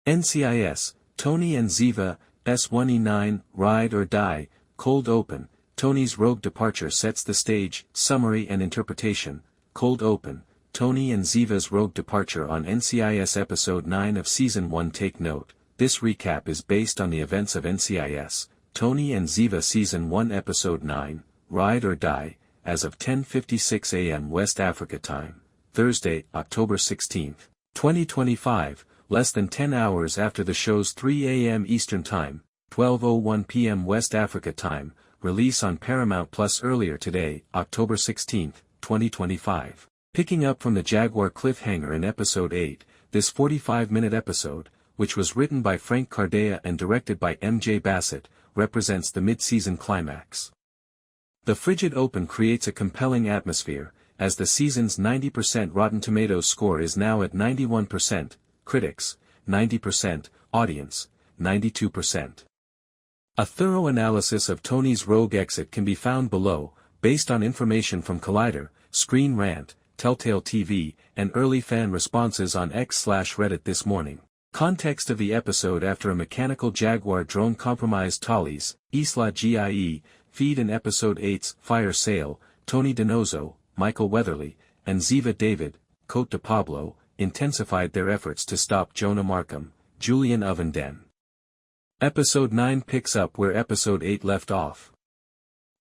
NCIS, Tony and Ziva S1 E9 Ride or Die, Cold Open. Tony's rogue departure sets the stage. Summary and interpretation. Cold Open. Tony and Ziva's rogue departure on NCIS Episode 9 of Season 1. Take note, this recap is based on the events of NCIS, Tony and Ziva Season 1 Episode 9, Ride or Die, as of 10:56 a.m. West Africa Time, Thursday, October 16, 2025, less than 10 hours after the show's 3 a.m. Eastern Time, 12:01 p.m. West Africa Time, release on Paramount Plus earlier today, October 16, 2025. Picking up from the Jaguar cliffhanger in Episode 8, this 45-minute episode, which was written by Frank Cardea and directed by MJ Bassett, represents the mid-season climax. The frigid open creates a compelling atmosphere, as the season's 90% Rotten Tomatoes score is now at 91%, critics, 90%, audience, 92%. A thorough analysis of Tony's rogue exit can be found below, based on information from Collider, Screen Rant, Telltale TV, and early fan responses on X/Reddit this morning. Context of the episode: after a mechanical Jaguar drone compromised Tali's, Isla Gie, feed in Episode 8's Fire Sale, Tony DiNozzo, Michael Weatherly, and Ziva David, Cote de Pablo, intensified their efforts to stop Jonah Markham, Julian Ovenden. Episode 9 picks up where Episode 8 left off.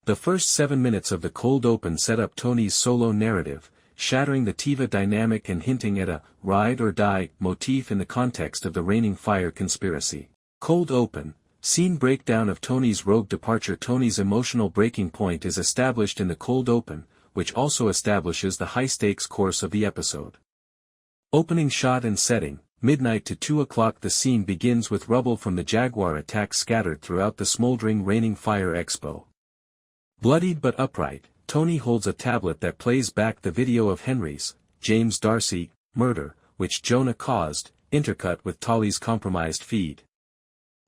The first 7 minutes of the cold open set up Tony's solo narrative, shattering the Tiva dynamic and hinting at a ride or die motif in the context of the raining fire conspiracy. Cold open, scene breakdown of Tony's rogue departure. Tony's emotional breaking point is established in the cold open, which also establishes the high-stakes course of the episode. Opening shot and setting, midnight to 2 o'clock. The scene begins with rubble from the Jaguar attack scattered throughout the smoldering raining fire expo. Bloodied but upright, Tony holds a tablet that plays back the video of Henry's, James Darcy, murder, which Jonah caused, intercut with Tali's compromised feed.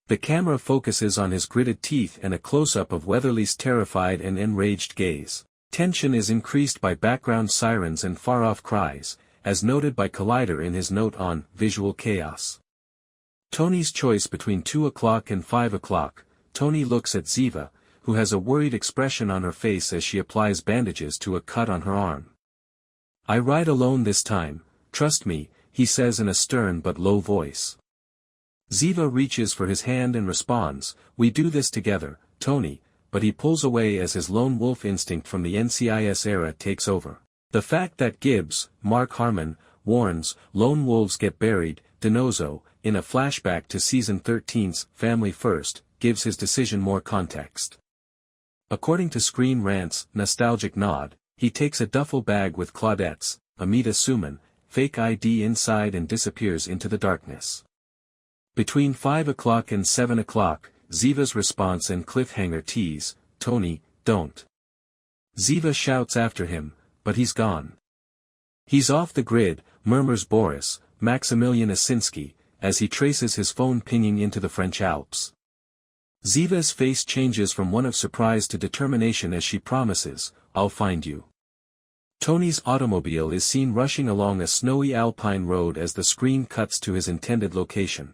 The camera focuses on his gritted teeth and a close-up of Weatherly's terrified and enraged gaze. Tension is increased by background sirens and far-off cries, as noted by Collider in his note on visual chaos. Tony's choice between 2 o'clock and 5 o'clock. Tony looks at Ziva, who has a worried expression on her face as she applies bandages to a cut on her arm. "I ride alone this time, trust me," he says in a stern but low voice. Ziva reaches for his hand and responds, "We do this together, Tony," but he pulls away as his lone wolf instinct from the NCIS era takes over. The fact that Gibbs, Mark Harmon, warns, "Lone wolves get buried," DiNozzo, in a flashback to Season 13's Family First, gives his decision more context. According to Screen Rant's nostalgic nod, he takes a duffel bag with Claudette's, Amita Suman, fake ID inside and disappears into the darkness. Between 5 o'clock and 7 o'clock, Ziva's response and cliffhanger tease, "Tony, don't." Ziva shouts after him, but he's gone. "He's off the grid," murmurs Boris, Maximilian Asinski, as he traces his phone pinging into the French Alps. Ziva's face changes from one of surprise to determination as she promises, "I'll find you." Tony's automobile is seen rushing along a snowy alpine road as the screen cuts to his intended location.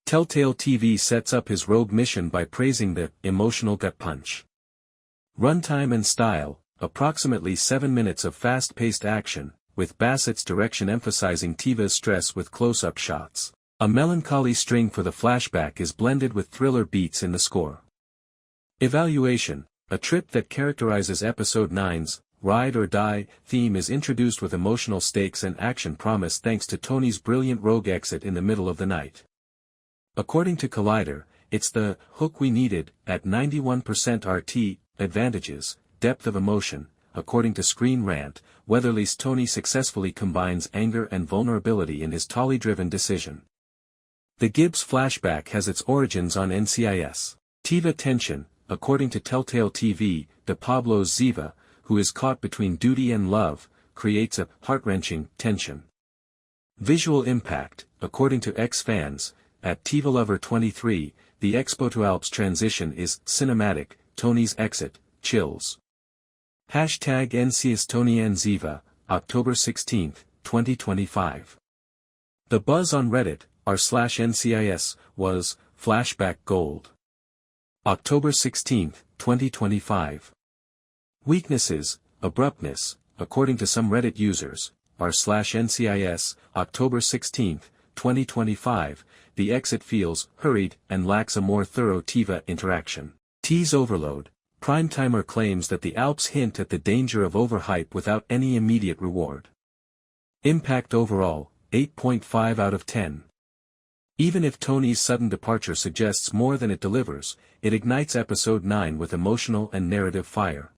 Telltale TV sets up his rogue mission by praising the emotional gut punch. Runtime and style, approximately 7 minutes of fast-paced action, with Bassett's direction emphasizing Tiva's stress with close-up shots. A melancholy string for the flashback is blended with thriller beats in the score. Evaluation, a trip that characterizes Episode 9's Ride or Die theme is introduced with emotional stakes and action promise thanks to Tony's brilliant rogue exit in the middle of the night. According to Collider, it's the hook we needed, at 91% RT, advantages, depth of emotion. According to Screen Rant, Weatherly's Tony successfully combines anger and vulnerability in his Tali-driven decision. The Gibbs flashback has its origins on NCIS. Tiva tension, according to Telltale TV, de Pablo's Ziva, who is caught between duty and love, creates a heart-wrenching tension. Visual impact, according to X-Fans, at TivaLover23, the Expo to Alps transition is cinematic. Tony's exit, chills. #NCIS Tony and Ziva, October 16, 2025. The buzz on Reddit, r/NCIS, was, flashback gold. October 16, 2025. Weaknesses, abruptness, according to some Reddit users, r/NCIS, October 16, 2025, the exit feels hurried and lacks a more thorough Tiva interaction. Tease overload. Primetimer claims that the Alps hint at the danger of overhype without any immediate reward. Impact overall, 8.5 out of 10. Even if Tony's sudden departure suggests more than it delivers, it ignites episode 9 with emotional and narrative fire.